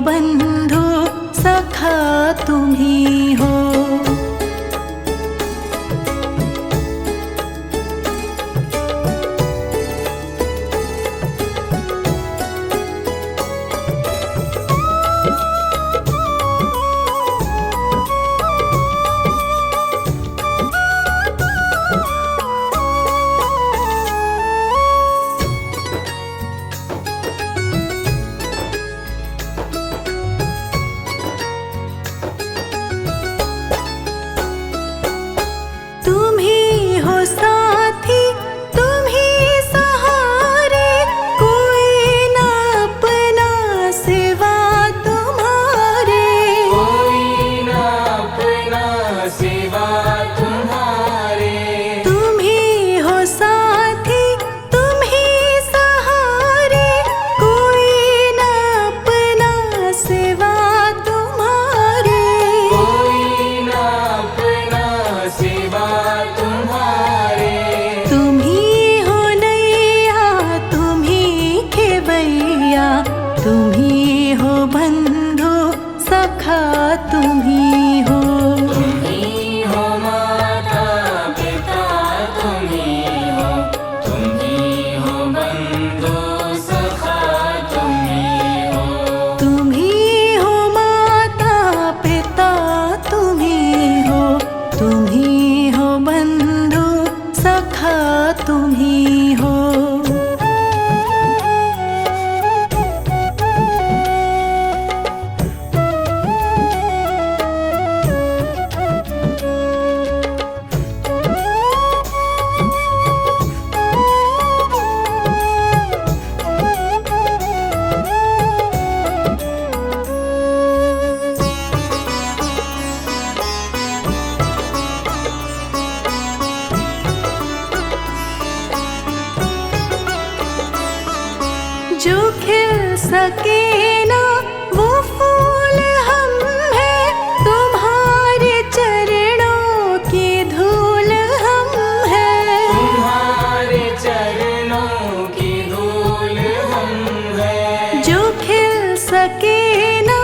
बंधु सखा तुम्ही हो। जो खिल सके ना वो फूल हम हैं, तुम्हारे चरणों की धूल हम हैं। तुम्हारे चरणों की धूल हम हैं। जो खिल सके ना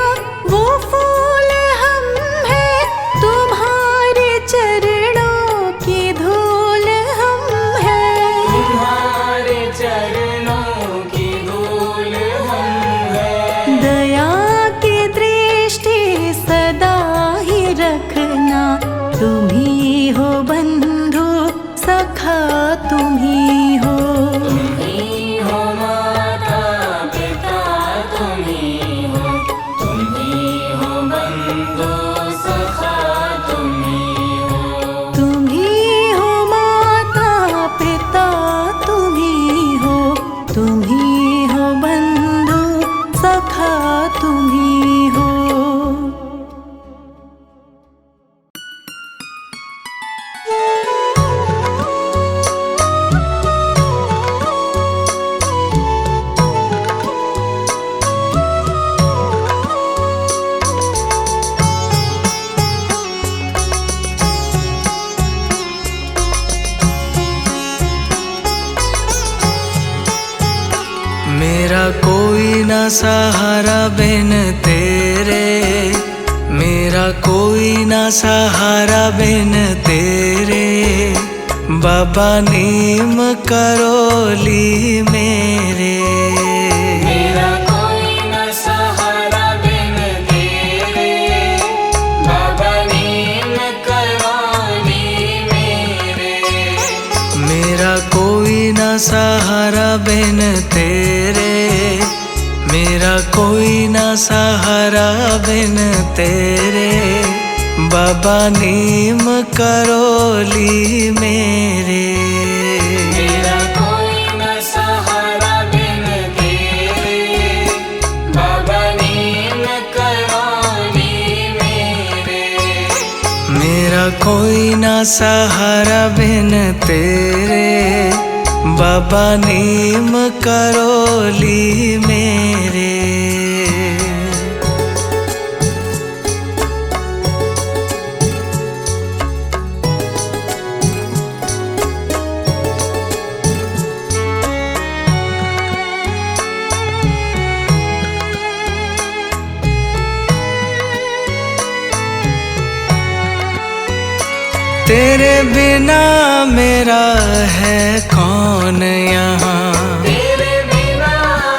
वो फूल हम हैं, तुम्हारे चरणों की धूल हम हैं। तुम्हारे चरणों की धूल हम हैं। दया की दृष्टि सदा ही रखना, तुम्ही हो बंधु सखा तुम्ही हो। तुम्ही हो माता पिता तुम्ही हो, तुम्ही हो बंधु सखा तुम्ही हो। तुम्ही हो माता पिता तुम्ही हो, तुम्ही हो बंधु सखा तुम्ही हो। मेरा कोई ना सहारा बिन तेरे, मेरा कोई ना सहारा बिन तेरे। बाबा नीम करोली मेरे। मेरा कोई न सहारा बिन तेरे, बाबा नीम करोली मेरे। मेरा कोई ना सहारा बिन तेरे, मेरा कोई ना सहारा बिन तेरे। बाबा नीम करोली मेरे। मेरा कोई न सहारा बिन तेरे, बाबा नीम करोली मेरे। मेरा कोई ना सहारा बिन तेरे, बाबा नीम करोली मेरे। तेरे बिना मेरा है कौन यहाँ, तेरे बिना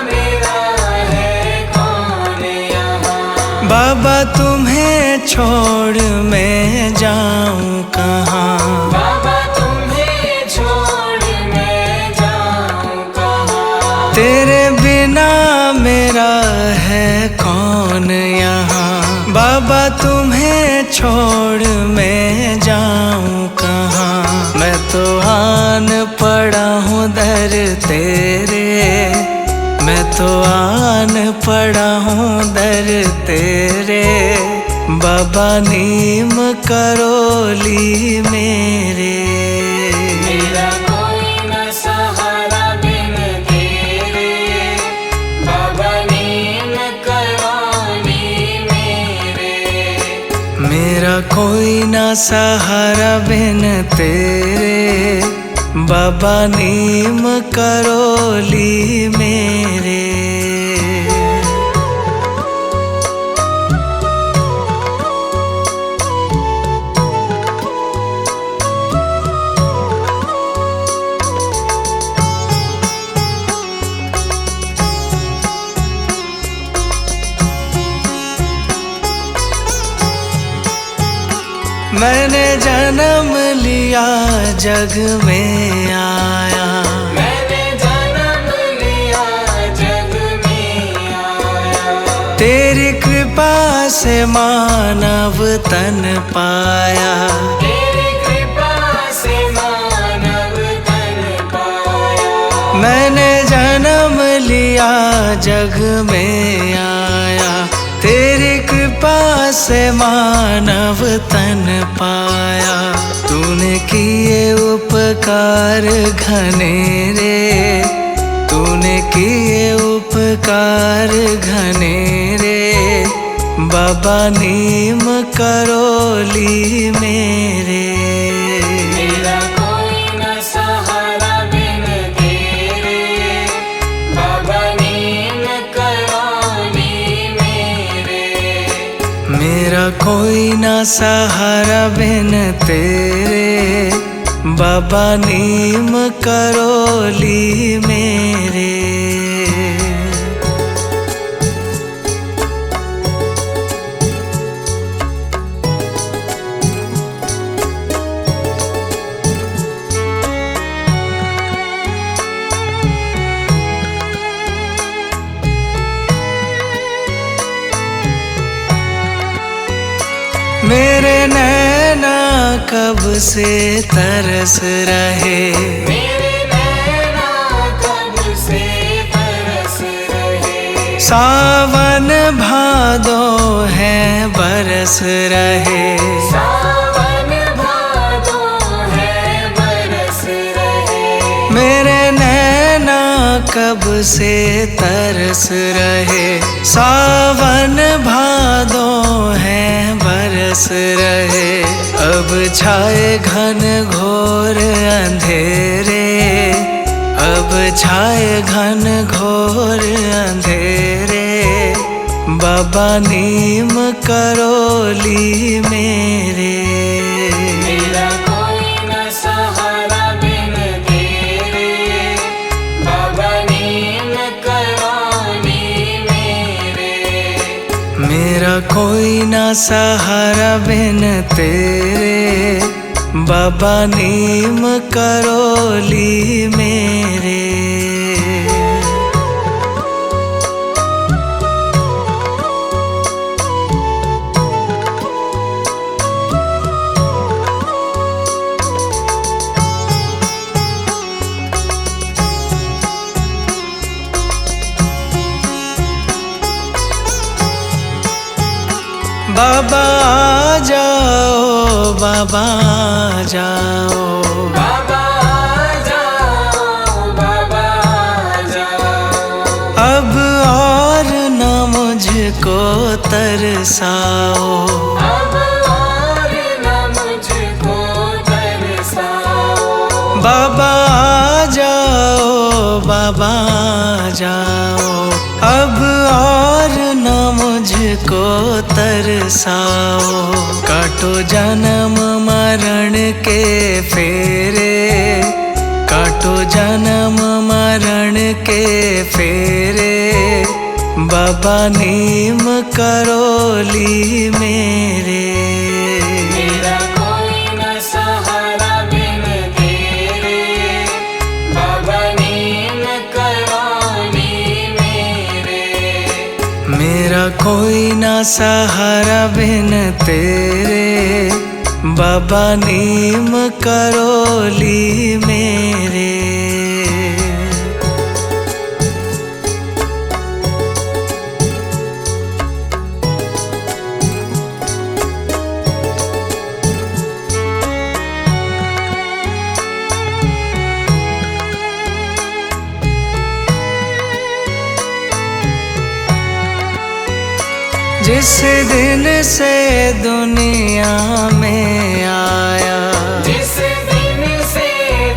मेरा है कौन यहाँ। बाबा तुम्हें छोड़ मैं जाऊं कहाँ, बाबा तुम्हें छोड़ मैं जाऊं कहाँ। तेरे बिना मेरा है कौन यहाँ, बाबा तुम्हें छोड़ मैं जाऊं कहाँ। मैं तो आन पड़ा हूँ दर तेरे, मैं तो आन पड़ा हूँ दर तेरे, बाबा नीम करोली मेरे। मेरा कोई न सहारा बिन तेरे, बाबा नीम करोली मेरे। मेरा कोई ना सहारा बिन तेरे, बाबा नीम करोली मेरे। मैंने जन्म लिया जग में आया, मैंने जन्म लिया जग में आया। तेरी कृपा से मानव तन पाया, तेरी कृपा से मानव तन पाया। मैंने जन्म लिया जग में आया, तेरी कृपा से मानव तन पाया। तूने किए उपकार घनेरे, तूने किए उपकार घनेरे, बाबा नीम करोली मेरे। मेरा कोई न सहारा बिन तेरे, बाबा नीम करोली मेरे। मेरा कोई ना सहारा बिन तेरे, बाबा नीम करोली मेरे। मेरे नैना कब से तरस रहे, मेरे नैना कब से तरस रहे। सावन भादो है बरस रहे, सावन भादो है बरस रहे। मेरे नैना कब से तरस रहे, सावन भादो है बरस रहे। अब छाए घन घोर अंधेरे, अब छाए घन घोर अंधेरे, बाबा नीम करोली मेरे। मेरा कोई न सहारा बिन तेरे, बाबा नीम करोली मेरे। मेरा कोई ना सहारा बिन तेरे, बाबा नीम करोली मेरे। बाबा आ जाओ, बाबा आ जाओ, बाबा आ जाओ, बाबा आ जाओ। अब और न मुझको तरसाओ, अब और न मुझको तरसाओ। बाबा आ जाओ, बाबा आ जाओ, अब और न मुझको मुझको तरसाओ। काटो जन्म मरण के फेरे, काटो जन्म मरण के फेरे, बाबा नीम करोली मेरे। मेरा कोई न सहारा बिन तेरे, बाबा नीम करोली मेरे। मेरा कोई ना सहारा बिन तेरे, बाबा नीम करोली मेरे। जिस दिन से दुनिया में आया, जिस दिन से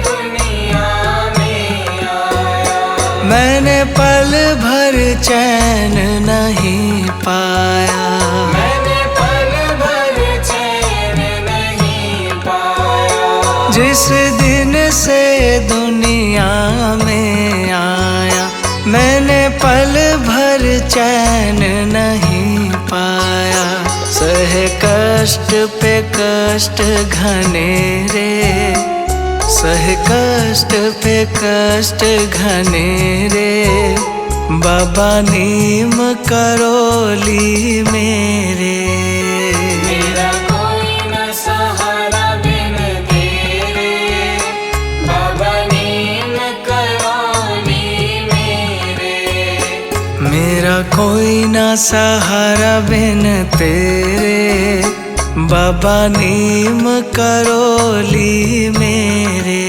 दुनिया में आया, मैंने पल भर चैन नहीं पाया। मैंने पल भर चैन नहीं पाया। जिस दिन से दुनिया में आया, मैंने पल भर चैन नहीं पाया। सहे कष्ट पे कष्ट घनेरे, सहे कष्ट पे कष्ट घनेरे, बाबा नीम करोली मेरे। मेरा कोई न सहारा बिन तेरे, बाबा नीम करोली मेरे। मेरा कोई ना सहारा बिन तेरे, बाबा नीम करोली मेरे।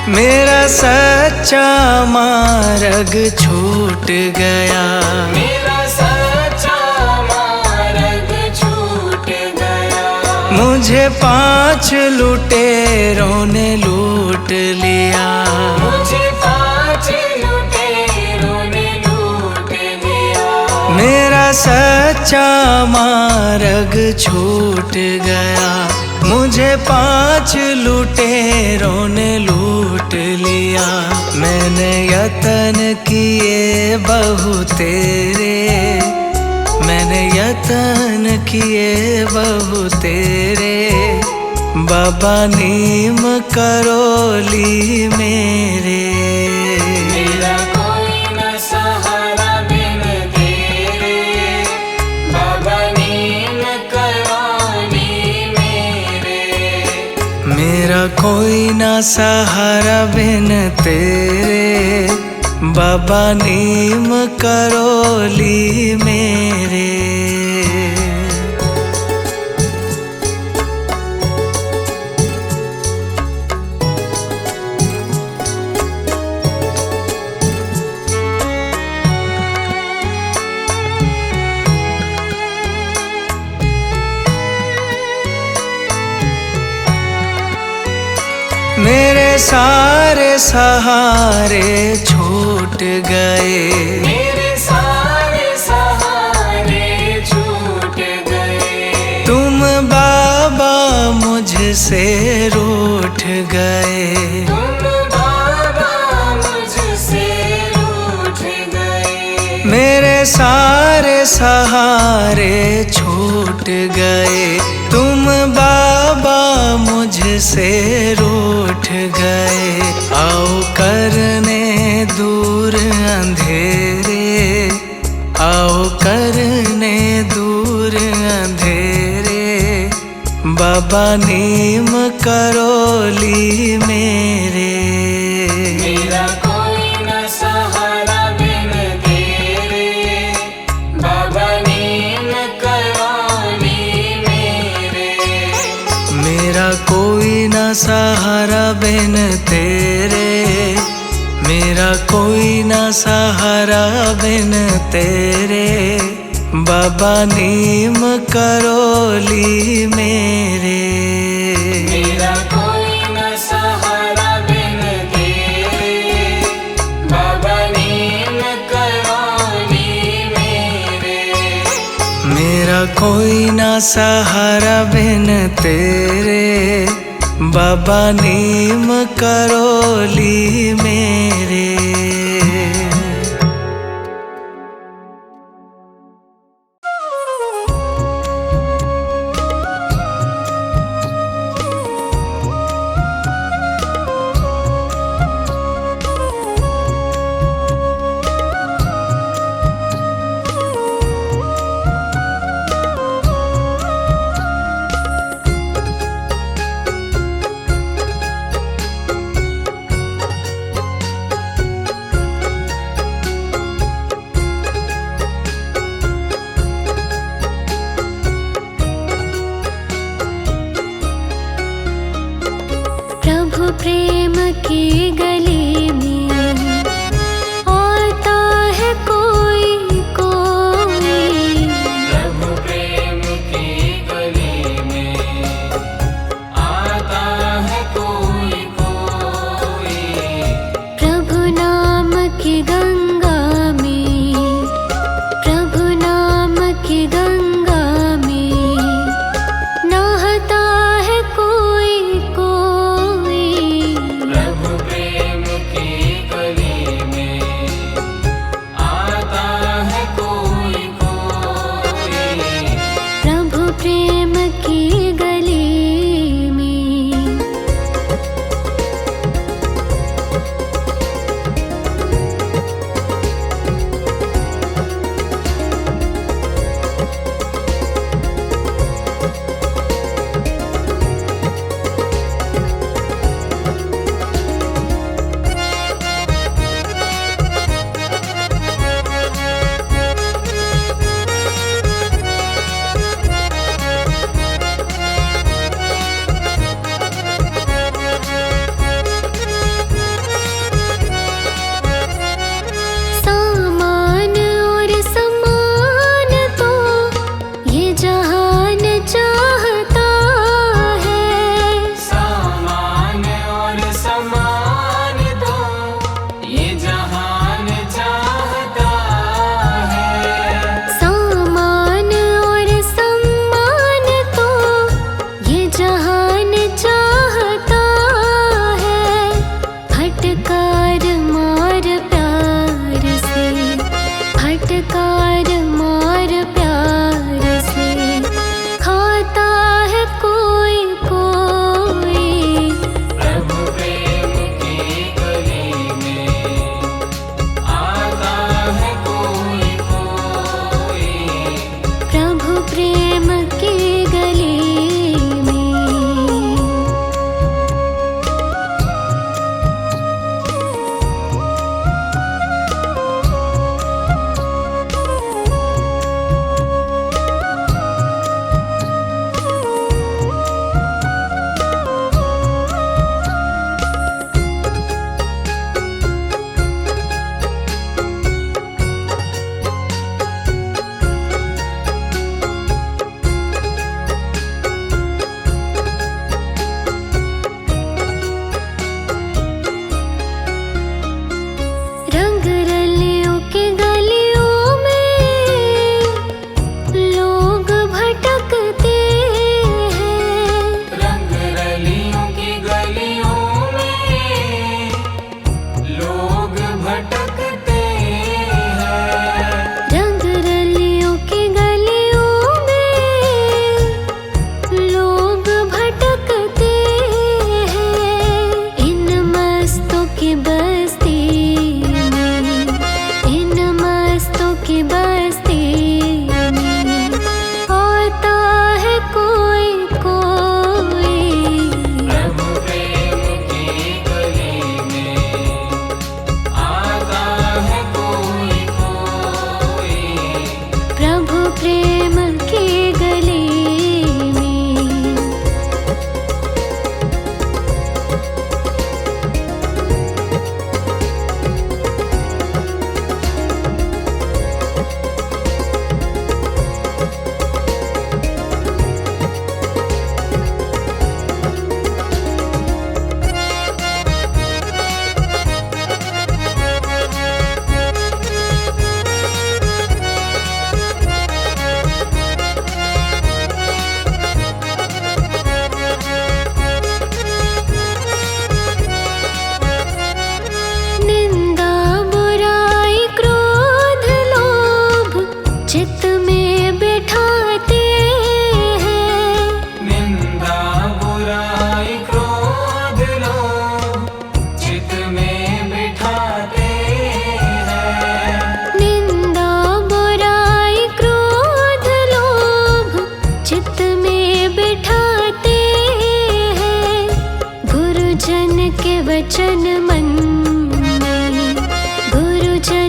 मेरा सच्चा मार्ग छूट गया, मेरा सच्चा मार्ग छूट गया। मुझे 5 लुटेरों ने लूट लिया। मुझे 5 लुटेरों ने लूट लिया। मेरा सच्चा मार्ग छूट गया, मुझे 5 लुटेरों ने लूट लिया। मैंने यतन किए बहु तेरे, मैंने यतन किए बहु तेरे, बाबा नीम करोली मेरे। मेरा कोई न सहारा बिन तेरे, बाबा नीम करोली मेरे। मेरा कोई ना सहारा बिन तेरे, बाबा नीम करोली मेरे। मेरे सारे सहारे छूट गए, मेरे सारे सहारे छूट गए। तुम बाबा मुझसे रूठ गए। तुम बाबा मुझसे रूठ गए। मेरे सारे सहारे छूट गए, तुम बाबा मुझसे रूठ गए। आओ करने दूर अंधेरे, आओ करने दूर अंधेरे, बाबा नीम करोली मेरे। मेरा कोई न सहारा बिन तेरे, बाबा नीम करोली मेरे। मेरा कोई ना सहारा बिन तेरे, मेरा कोई ना सहारा बिन तेरे, बाबा नीम करोली मेरे। मेरा कोई न सहारा बिन तेरे, बाबा नीम करोली मेरे। मेरा कोई ना सहारा बिन तेरे, बाबा नीम करोली मेरे।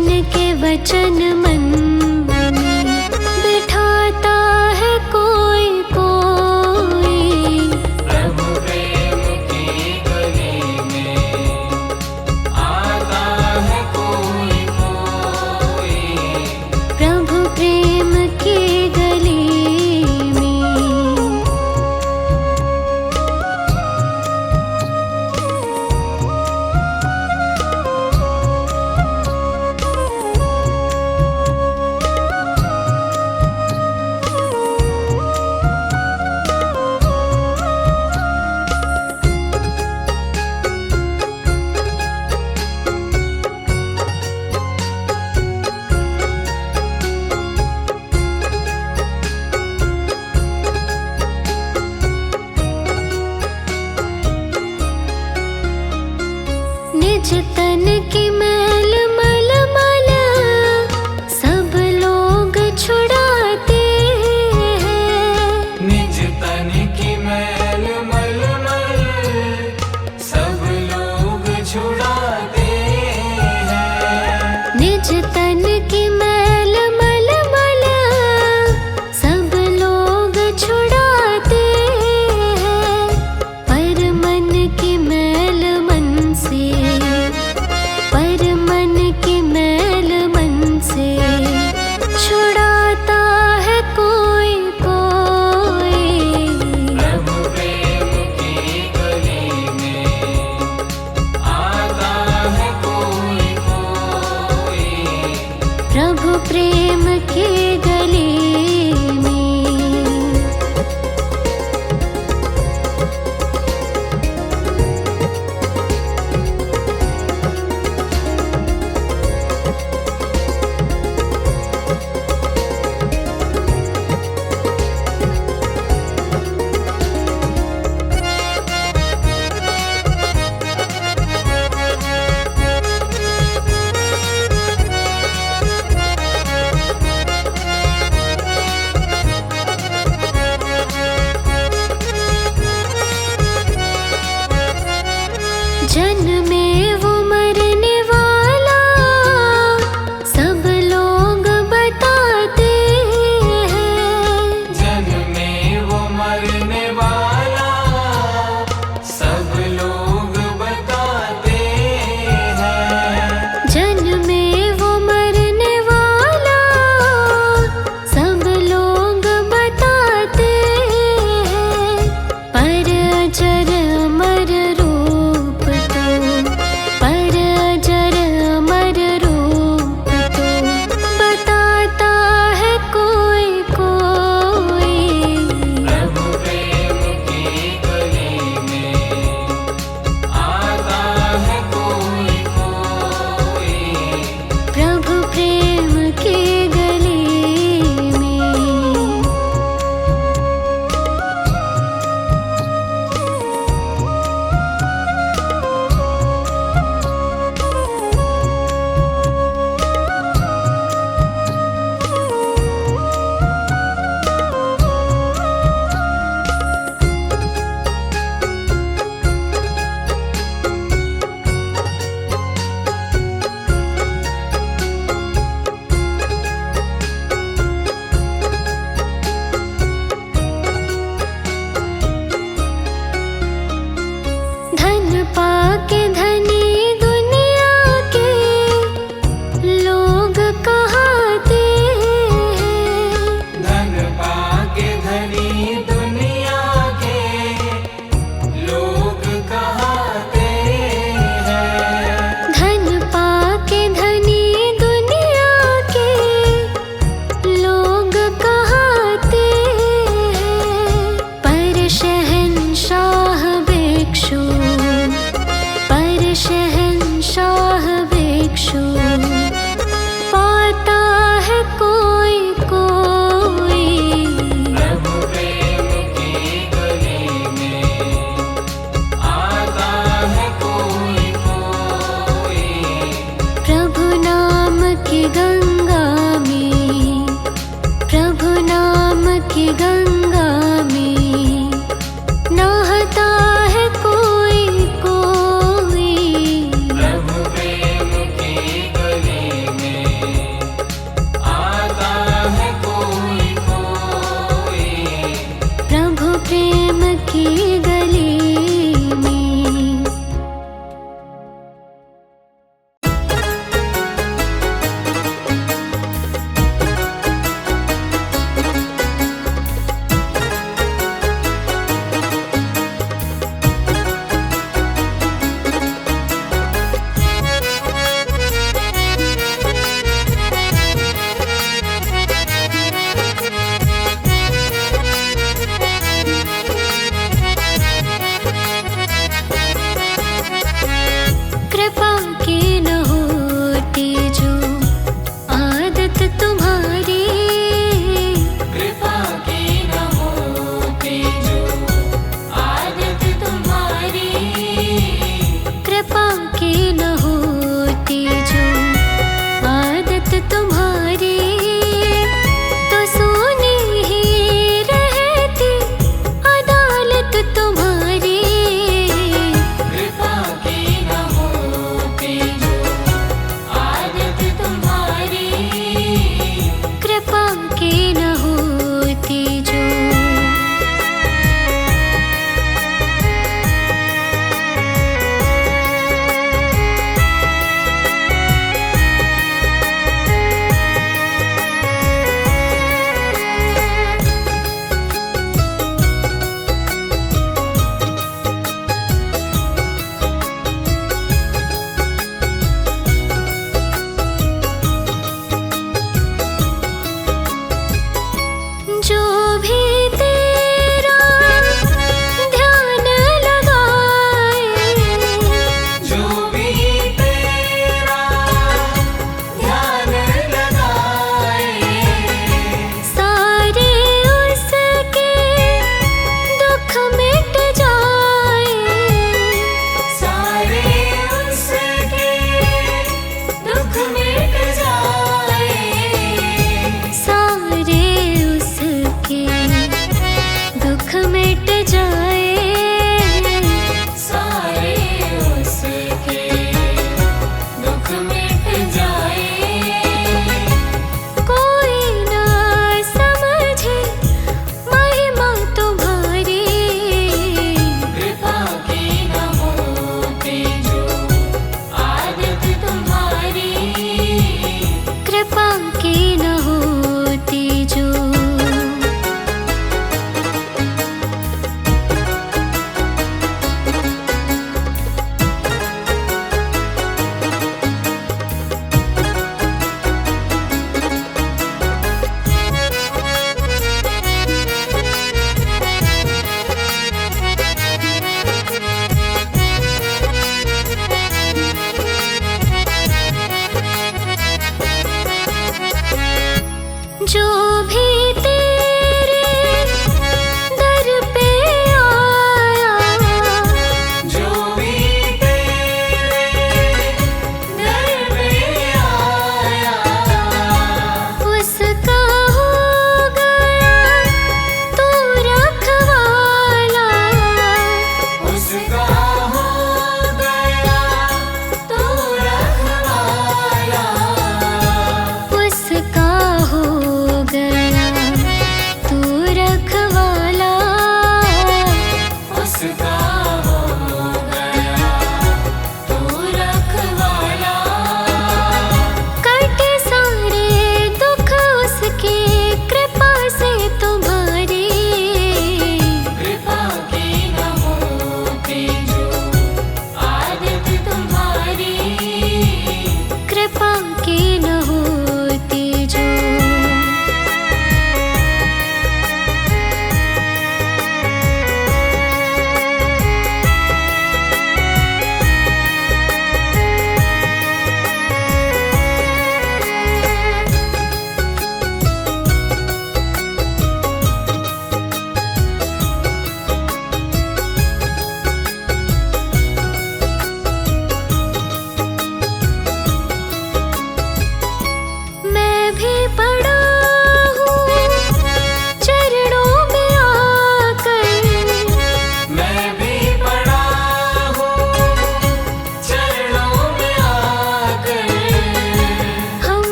जन के वचन मन में बिठाता है कोई कोई। प्रभु प्रेम की गली में आता है कोई कोई। प्रभु प्रेम की गली में। निज तन की मैल मल मल सब लोग छुड़ाते हैं। निज तन की मैल मल मल सब लोग छुड़ाते हैं। निज तन की मैल मल मल सब लोग छुड़ाते हैं। पर मन की मैल मन से, पर मन की मैल मन से छुड़ाता है कोई कोई। प्रभु प्रेम की गली में आता है कोई कोई। प्रभु प्रेम की गली में। जन में वो मरने वाला सब लोग बताते हैं। जन में वो मरने वाला सब लोग बताते हैं। जन में वो मरने वाला सब लोग बताते हैं। पर अजर अमर रूप तो, पर अजर अमर रूप तो बताता है कोई कोई। प्रभु प्रेम की गली में आता है कोई कोई। प्रभु प्रेम की गली में। धन पाके धनी दुनिया के लोग कहाते हैं। धन पाके धनी दुनिया के लोग कहाते हैं। धन पाके धनी दुनिया के लोग कहाते हैं। पर शहंशाह भिक्षु, पर शहंशाह भिक्षु पाता है कोई कोई। प्रभु प्रेम की गली में आता है कोई कोई। प्रभु नाम की गंगा में, प्रभु नाम की गंगा